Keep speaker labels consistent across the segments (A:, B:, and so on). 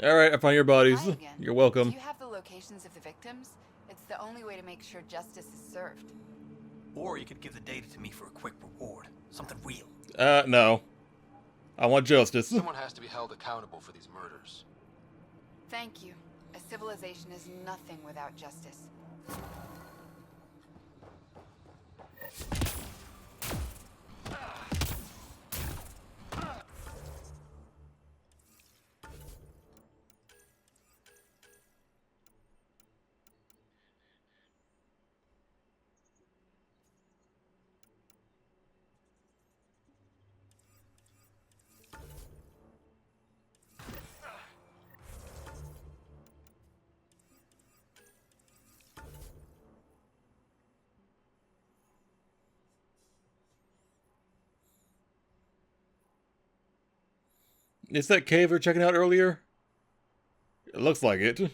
A: Alright, I found your bodies.
B: Hi again.
A: You're
B: Do
A: welcome.
B: you have the locations of the victims? It's the only way to make sure justice is served.
C: Or you could give the data to me for a quick reward. Something real.
A: No. I want justice.
D: Someone has to be held accountable for these murders.
B: Thank you. A civilization is nothing without justice.
A: Is that cave we were checking out earlier? It looks like it.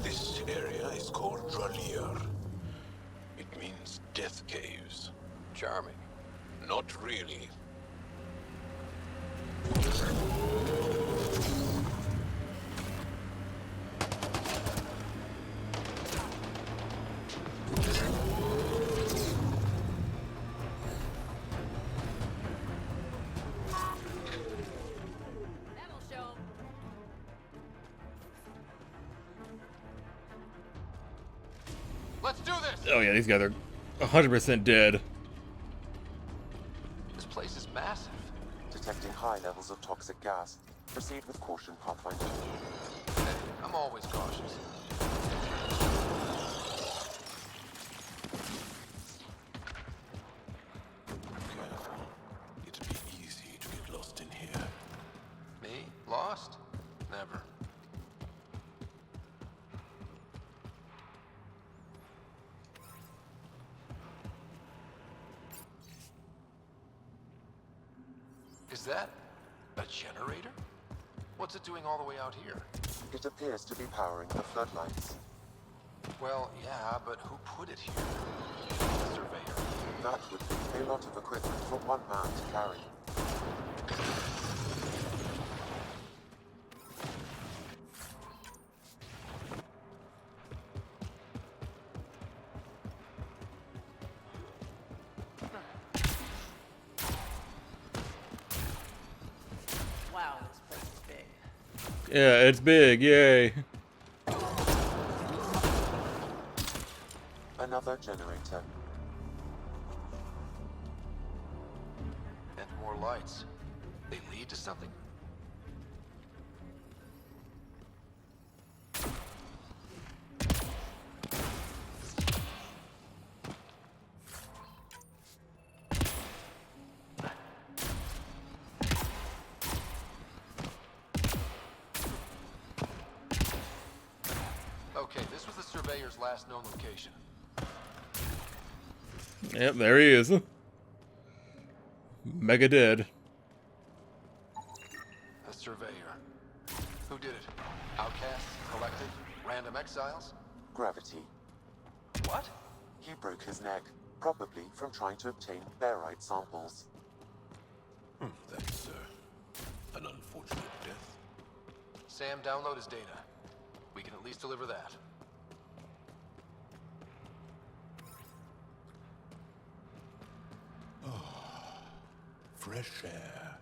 E: This area is called Dralier. It means death caves.
D: Charming.
E: Not really.
B: That'll show.
D: Let's do this!
A: Oh yeah, these guys are 100% dead.
D: This place is massive.
F: Detecting high levels of toxic gas. Proceed with caution, Pathfinder.
D: Hey, I'm always cautious.
E: Careful. It'd be easy to get lost in here.
D: Me? Lost? Never. Is that a generator? What's it doing all the way out here?
F: It appears to be powering the floodlights.
D: Well, yeah, but who put it here? The surveyor.
F: That would be a lot of equipment for one man to carry.
B: Wow, this place is big.
A: Yeah, it's big, yay.
F: Another generator.
D: And more lights. They lead to something? Okay, this was the surveyor's last known location.
A: Yep, there he is. Mega dead.
D: A surveyor. Who did it? Outcasts? Collective? Random exiles?
F: Gravity.
D: What?
F: He broke his neck, probably from trying to obtain barite samples.
E: That's, an unfortunate death.
D: Sam, download his data. We can at least deliver that.
E: Fresh air.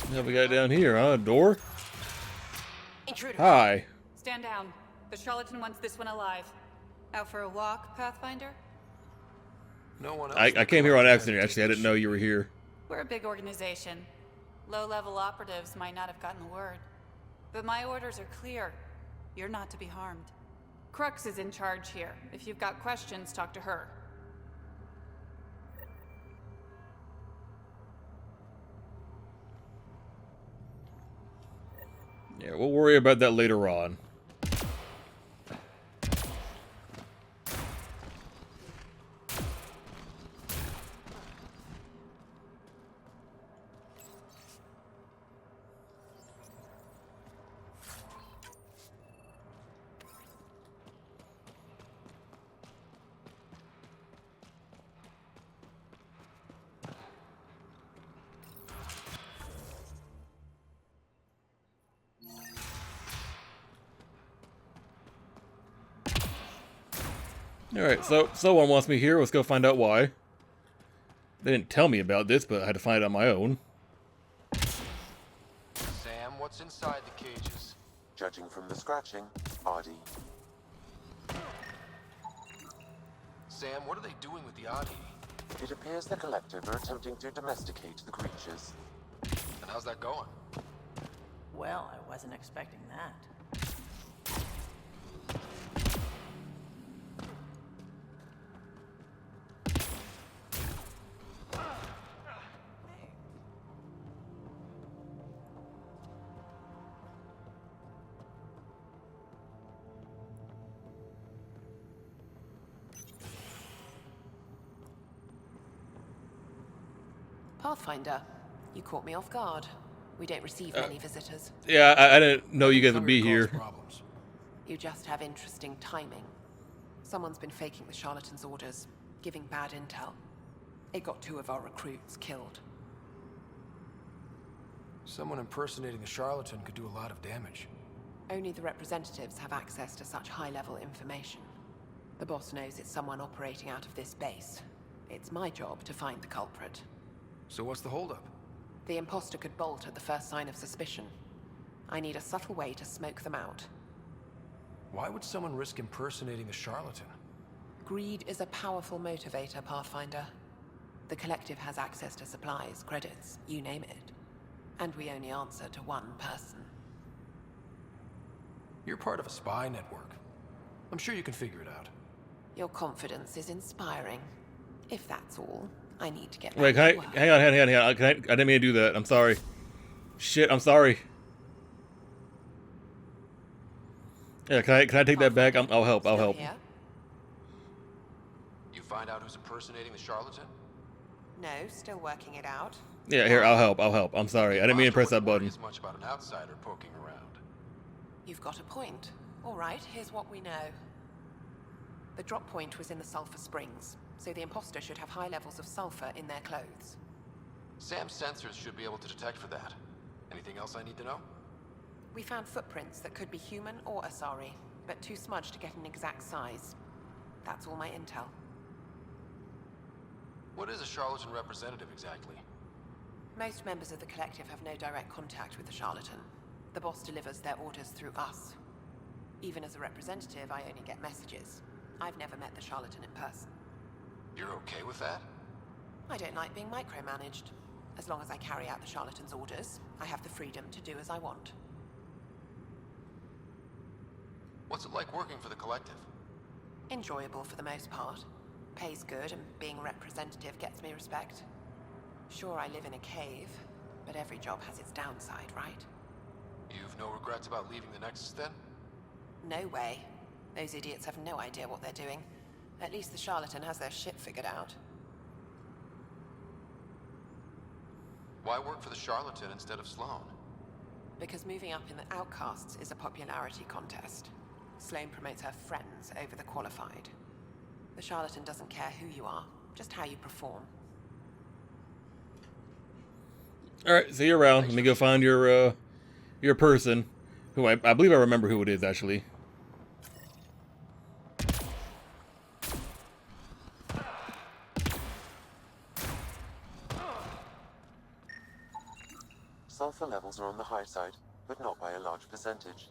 A: What we got down here, huh? A door?
B: Intruder.
A: Hi.
G: Stand down. The charlatan wants this one alive. Out for a walk, Pathfinder?
D: No one else.
A: I came here on accident, actually. I didn't know you were here.
G: We're a big organization. Low-level operatives might not have gotten the word. But my orders are clear. You're not to be harmed. Crux is in charge here. If you've got questions, talk to her.
A: Yeah, we'll worry about that later on. Alright, so someone wants me here. Let's go find out why. They didn't tell me about this, but I had to find it on my own.
D: Sam, what's inside the cages?
F: Judging from the scratching, RD.
D: Sam, what are they doing with the Adi?
F: It appears the Collective are attempting to domesticate the creatures.
D: And how's that going?
H: Well, I wasn't expecting that.
I: Pathfinder, you caught me off guard. We don't receive many visitors.
A: Yeah, I didn't know you guys would be here.
C: Problems.
I: You just have interesting timing. Someone's been faking the charlatan's orders, giving bad intel. It got 2 of our recruits killed.
C: Someone impersonating the charlatan could do a lot of damage.
I: Only the representatives have access to such high-level information. The boss knows it's someone operating out of this base. It's my job to find the culprit.
C: So what's the holdup?
I: The imposter could bolt at the first sign of suspicion. I need a subtle way to smoke them out.
C: Why would someone risk impersonating the charlatan?
I: Greed is a powerful motivator, Pathfinder. The Collective has access to supplies, credits, you name it. And we only answer to one person.
C: You're part of a spy network. I'm sure you can figure it out.
I: Your confidence is inspiring. If that's all, I need to get
A: Wait,
I: back
A: can
I: to
A: I?
I: work.
A: Hang on. I didn't mean to do that. I'm sorry. Shit, I'm sorry. Yeah, can I take that back? I'll help. I'll
I: Still
A: help.
I: here?
D: You find out who's impersonating the charlatan?
I: No, still working it out.
A: Yeah, here, I'll help. I'll help. I'm sorry. I didn't mean to press that button.
D: As much about an outsider poking around.
I: You've got a point. All right, here's what we know. The drop point was in the sulfur springs, so the imposter should have high levels of sulfur in their clothes.
D: Sam's sensors should be able to detect for that. Anything else I need to know?
I: We found footprints that could be human or Asari, but too smudged to get an exact size. That's all my intel.
D: What is a charlatan representative exactly?
I: Most members of the Collective have no direct contact with the charlatan. The boss delivers their orders through us. Even as a representative, I only get messages. I've never met the charlatan in person.
D: You're okay with that?
I: I don't like being micromanaged. As long as I carry out the charlatan's orders, I have the freedom to do as I want.
D: What's it like working for the Collective?
I: Enjoyable for the most part. Pays good, and being a representative gets me respect. Sure, I live in a cave, but every job has its downside, right?
D: You've no regrets about leaving the Nexus then?
I: No way. Those idiots have no idea what they're doing. At least the charlatan has their shit figured out.
D: Why work for the charlatan instead of Sloan?
I: Because moving up in the outcasts is a popularity contest. Sloane promotes her friends over the qualified. The charlatan doesn't care who you are, just how you perform.
A: All right, see you around. Let me go find your person, who I believe I remember who it is actually.
F: Sulfur levels are on the high side, but not by a large percentage.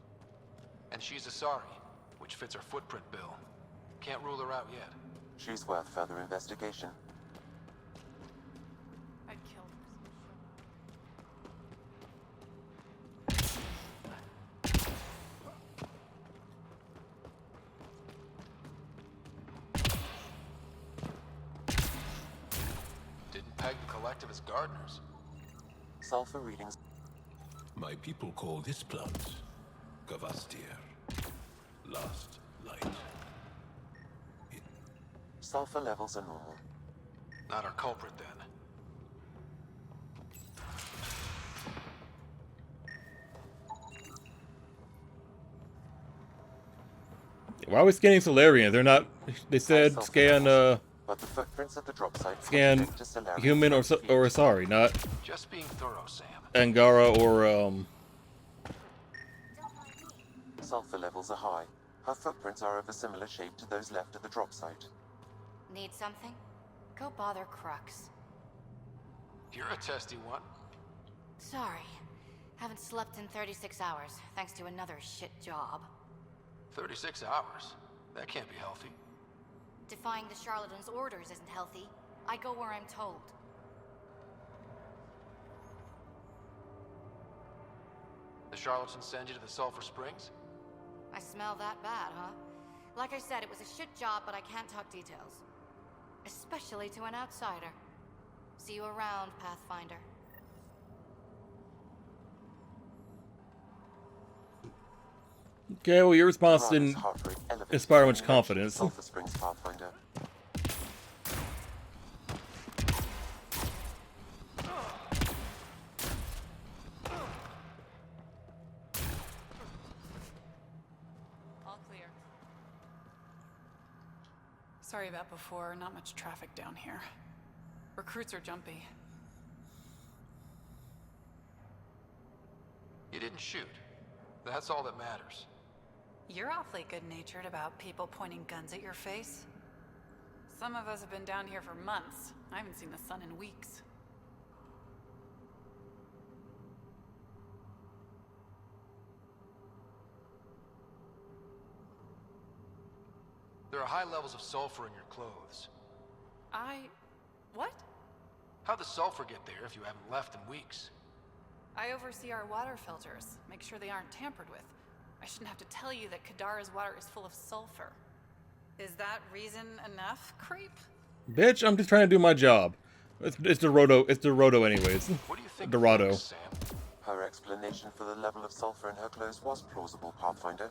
D: And she's Asari, which fits her footprint bill. Can't rule her out yet.
F: She's worth further investigation.
G: I'd kill her.
D: Didn't peg the Collective as gardeners.
F: Sulfur readings.
E: My people call this plant Gavastir. Last light.
F: Sulfur levels are normal.
D: Not our culprit, then.
A: Why are we scanning Solarian? They're not. They said
F: Sulfur
A: scan
F: levels, but the footprints at the drop site
A: scan
F: contradict to Solarian
A: human or
F: front
A: or
F: feet.
A: Asari, not
D: Just being thorough, Sam.
A: Angara or
F: Sulfur levels are high. Her footprints are of a similar shape to those left at the drop site.
B: Need something? Go bother Crux.
D: You're a testy one.
B: Sorry. Haven't slept in 36 hours, thanks to another shit job.
D: 36 hours? That can't be healthy.
B: Defying the charlatan's orders isn't healthy. I go where I'm told.
D: The charlatans send you to the Sulphur Springs?
B: I smell that bad, huh? Like I said, it was a shit job, but I can't talk details. Especially to an outsider. See you around, Pathfinder.
A: okay. Well, your response
F: Dorada's
A: didn't
F: heart rate elevated
A: inspire
F: when
A: much
F: you mentioned
A: confidence.
F: Sulphur Springs, Pathfinder.
G: All clear. Sorry about before. Not much traffic down here. Recruits are jumpy.
D: You didn't shoot. That's all that matters.
G: You're awfully good-natured about people pointing guns at your face. Some of us have been down here for months. I haven't seen the sun in weeks.
D: There are high levels of sulfur in your clothes.
G: What?
D: How'd the sulfur get there if you haven't left in weeks?
G: I oversee our water filters. Make sure they aren't tampered with. I shouldn't have to tell you that Kadara's water is full of sulfur. Is that reason enough, creep?
A: Bitch, I'm just trying to do my job. It's Dorado. It's Dorado, anyways.
D: What do you think?
A: Dorado.
D: Thinks, Sam?
F: Her explanation for the level of sulfur in her clothes was plausible, Pathfinder.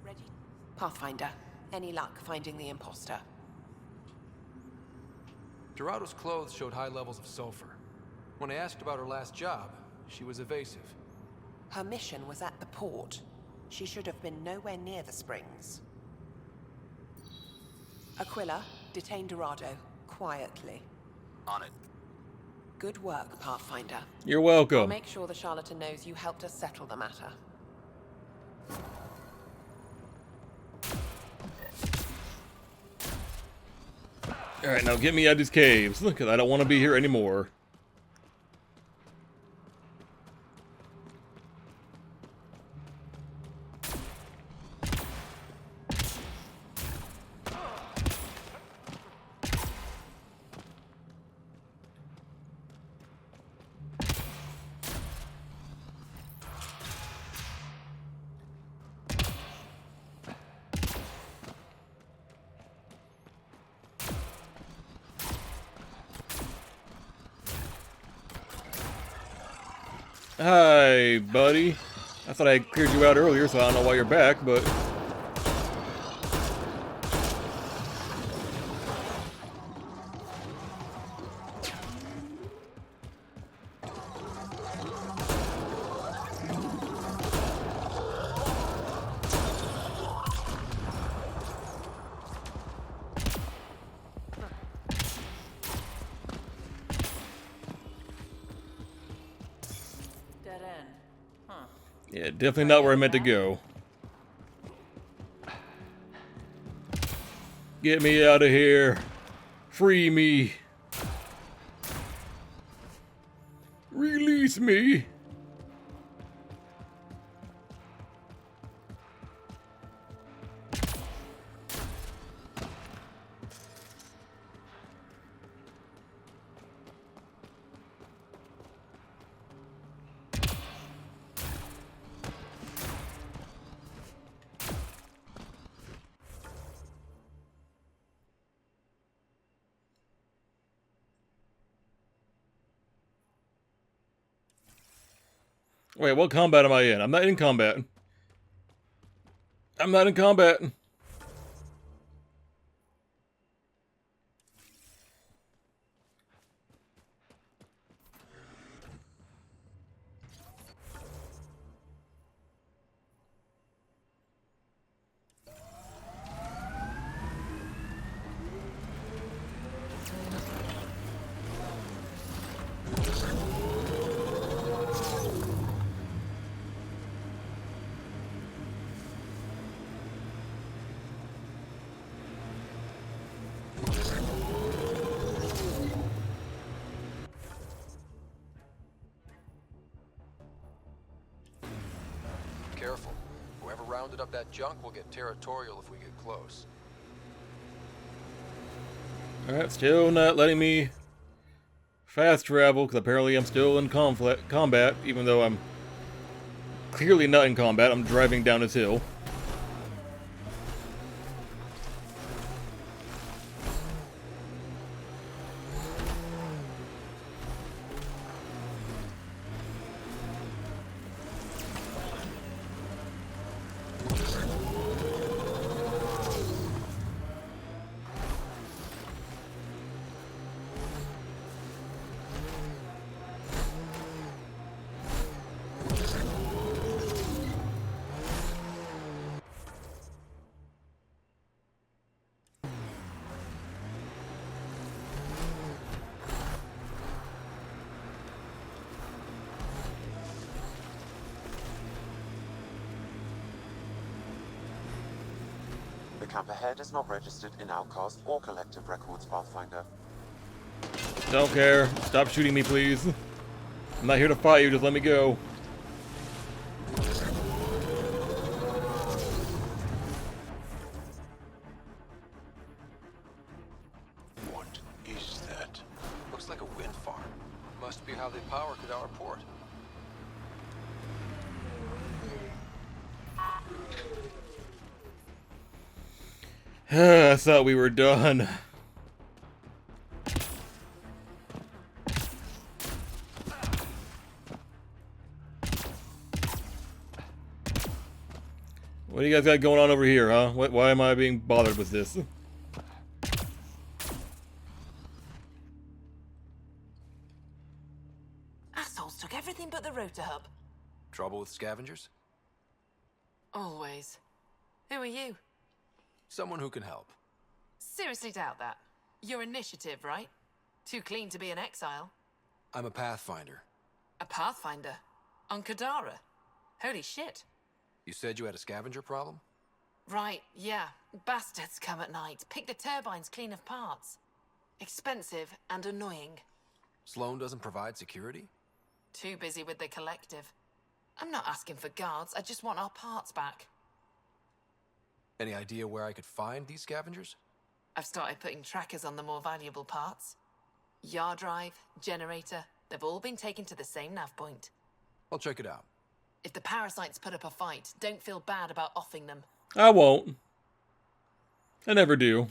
I: Ready? Pathfinder, any luck finding the imposter?
J: Dorado's clothes showed high levels of sulfur. When I asked about her last job, she was evasive.
I: Her mission was at the port. She should have been nowhere near the springs. Aquila, detain Dorado, quietly.
C: On it.
I: Good work, Pathfinder.
A: You're
I: I'll
A: welcome.
I: make sure the charlatan knows you helped us settle the matter.
A: All right, now get me out of these caves, because I don't want to be here anymore. Hi, buddy. I thought I cleared you out earlier, so I don't know why you're back, but...
H: Dead end. Huh.
A: Yeah, definitely not where I meant to go. Get me out of here. Free me. Release me. Wait, what combat am I in? I'm not in combat. I'm not in combat.
J: Careful. Whoever rounded up that junk will get territorial if we get close.
A: Alright, still not letting me fast travel, because apparently I'm still in combat, even though I'm clearly not in combat. I'm driving down this hill.
F: The camp ahead is not registered in Outcast or Collective Records, Pathfinder.
A: Don't care. Stop shooting me, please. I'm not here to fight you, just let me go.
E: What is that?
J: Looks like a wind farm. Must be how they power Kadar Port.
A: I thought we were done. What do you guys got going on over here, huh? Why am I being bothered with this?
H: Assholes took everything but the rotor hub.
J: Trouble with scavengers?
H: Always. Who are you?
J: Someone who can help.
H: Seriously doubt that. Your initiative, right? Too clean to be an exile.
J: I'm a Pathfinder.
H: A Pathfinder? On Kadara? Holy shit.
J: You said you had a scavenger problem?
H: Right, yeah. Bastards come at night, pick the turbines clean of parts. Expensive and annoying.
J: Sloan doesn't provide security?
H: Too busy with the collective. I'm not asking for guards, I just want our parts back.
J: Any idea where I could find these scavengers?
H: I've started putting trackers on the more valuable parts. Yard drive, generator, they've all been taken to the same nav point.
J: I'll check it out.
H: If the parasites put up a fight, don't feel bad about offing them.
A: I won't. I never do.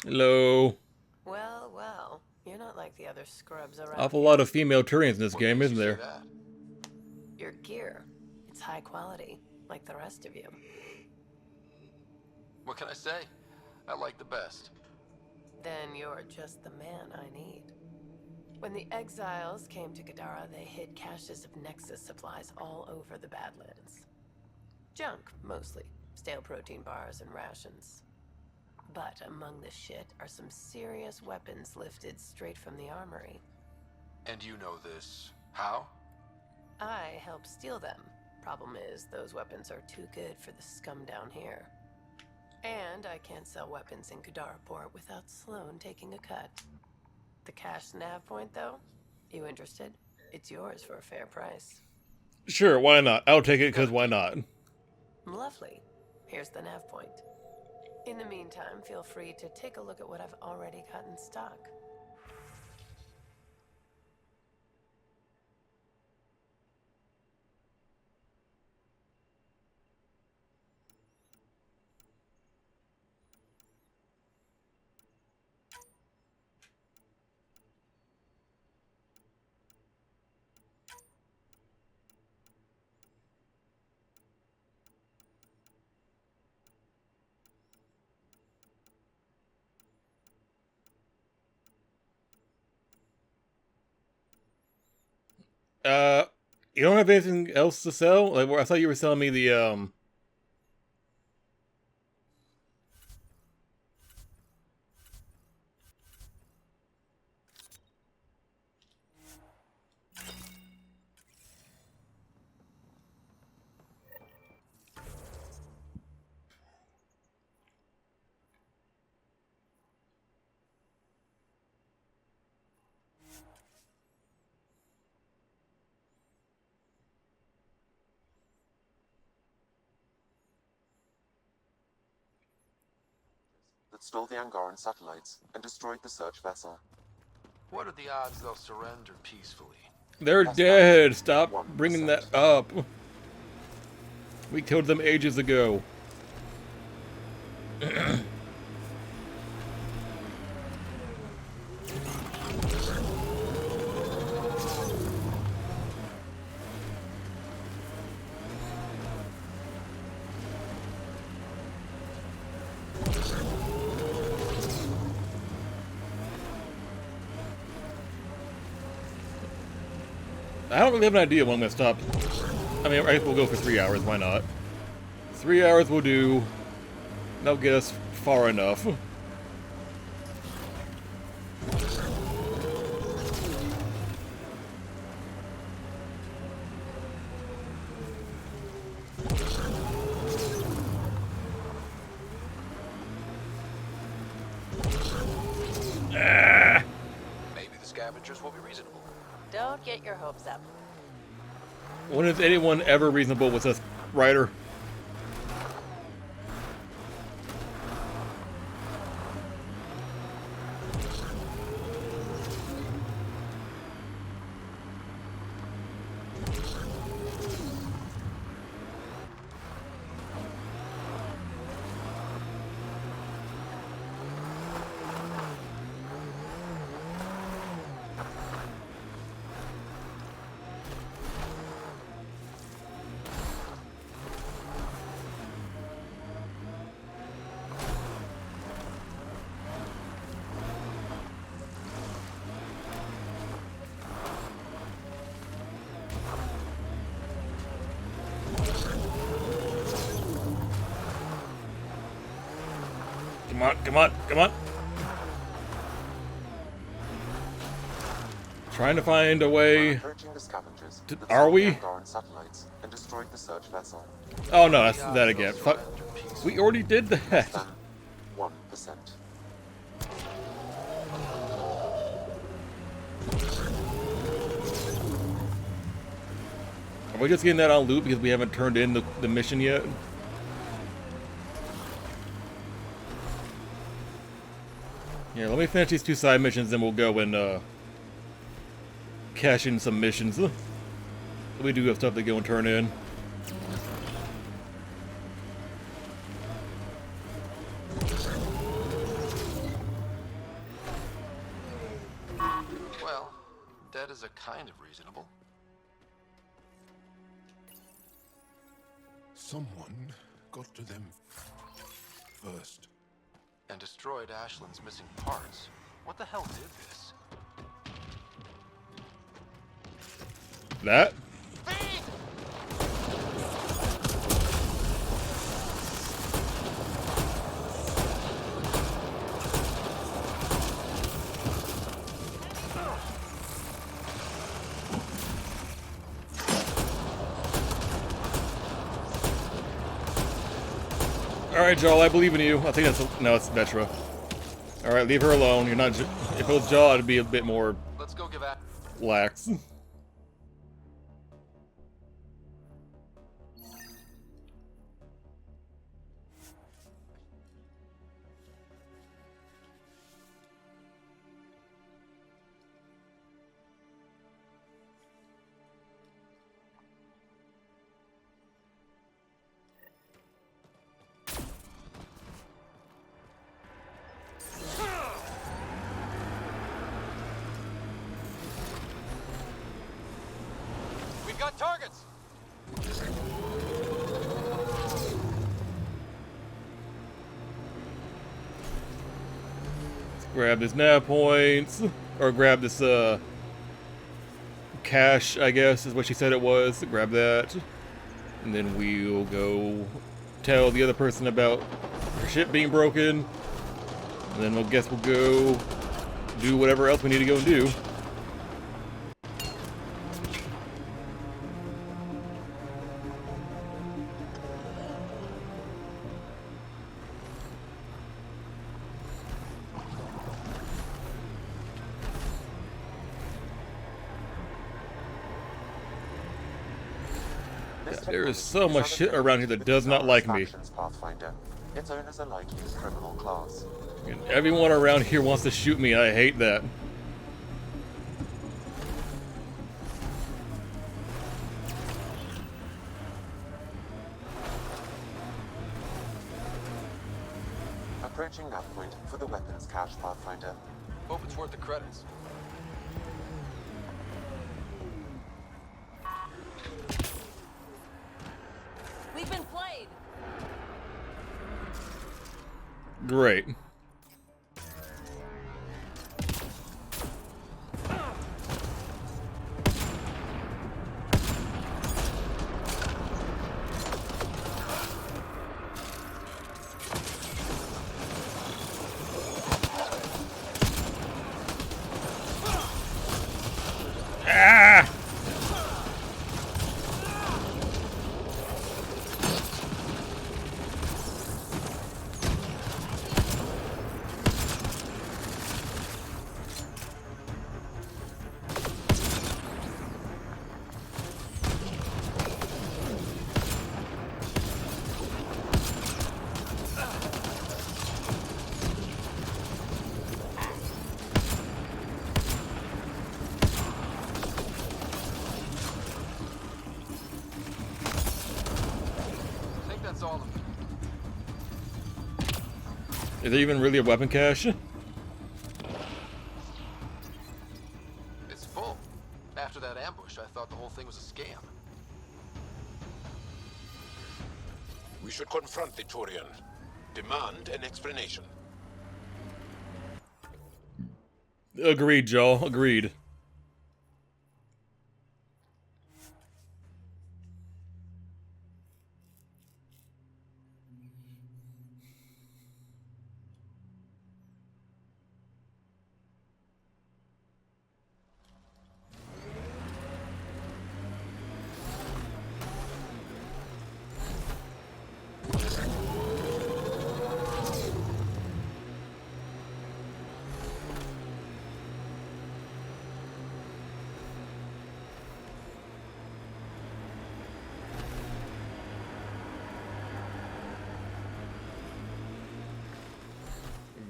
A: Hello.
I: Well, well, you're not like the other scrubs around.
A: Awful lot of female Turians in this
D: What
A: game,
D: makes
A: isn't
D: you say
A: there?
D: that?
I: Your gear, it's high quality, like the rest of you.
D: What can I say? I like the best.
I: Then you're just the man I need. When the exiles came to Kadara, they hid caches of Nexus supplies all over the Badlands. Junk, mostly. Stale protein bars and rations. But among the shit are some serious weapons lifted straight from the armory.
D: And you know this. How?
I: I helped steal them. Problem is, those weapons are too good for the scum down here. And I can't sell weapons in Kadaraport without Sloan taking a cut. The cash nav point, though? You interested? It's yours for a fair price.
A: Sure, why not? I'll take it because why not?
I: Lovely. Here's the nav point. In the meantime, feel free to take a look at what I've already got in stock.
A: You don't have anything else to sell? Like, I thought you were selling me the,
F: that stole the Angaran satellites and destroyed the search vessel.
D: What are the odds they'll surrender peacefully?
A: they're
F: That's
A: dead. Stop
F: 1%.
A: bringing that up. We killed them ages ago. I don't really have an idea when I'm gonna stop. I mean, I guess we'll go for 3 hours, why not? 3 hours will do. That'll get us far enough.
D: Maybe the scavengers will be reasonable.
K: Don't get your hopes up.
A: When is anyone ever reasonable with this writer? Come on, come on, come on. Trying to find a way.
F: Approaching the scavengers that
A: Are
F: stole
A: we?
F: the Angaran satellites and destroyed the search vessel.
A: Oh no, that's that again. Fuck. We already did that.
F: Less than 1%.
A: Are we just getting that on loop because we haven't turned in the mission yet? Yeah, let me finish these 2 side missions, then we'll go and cash in some missions. We do have stuff to go and turn in.
D: Well, that is a kind of reasonable.
E: Someone got to them first.
D: And destroyed Ashland's missing parts. What the hell did this?
A: That? Alright, Joel, I believe in you. I think that's... No, it's Vetra. Alright, leave her alone. You're not... If it was Jaw, it'd be a bit more...
D: Let's go give that.
A: lax.
D: We've got targets!
A: Grab this nav points. Or grab this, cache, I guess, is what she said it was. Grab that. And then we'll go tell the other person about her ship being broken. And then we'll go do whatever else we need to go and do. There is so much shit around here that does not like me.
F: Pathfinder. Its owners are likely a criminal class.
A: And everyone around here wants to shoot me. I hate that.
F: Approaching that point for the weapons cache, Pathfinder.
J: Hope it's worth the credits.
K: We've been played.
A: Great. Ah!
J: I think that's all of them.
A: Is there even really a weapon cache?
D: It's full. After that ambush, I thought the whole thing was a scam.
E: We should confront the Turian. Demand an explanation.
A: Agreed, Joel. Agreed.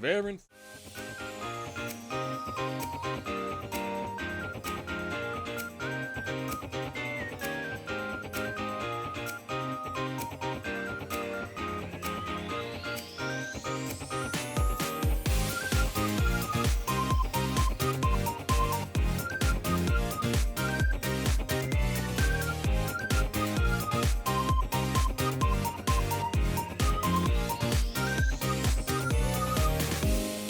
A: Veterans.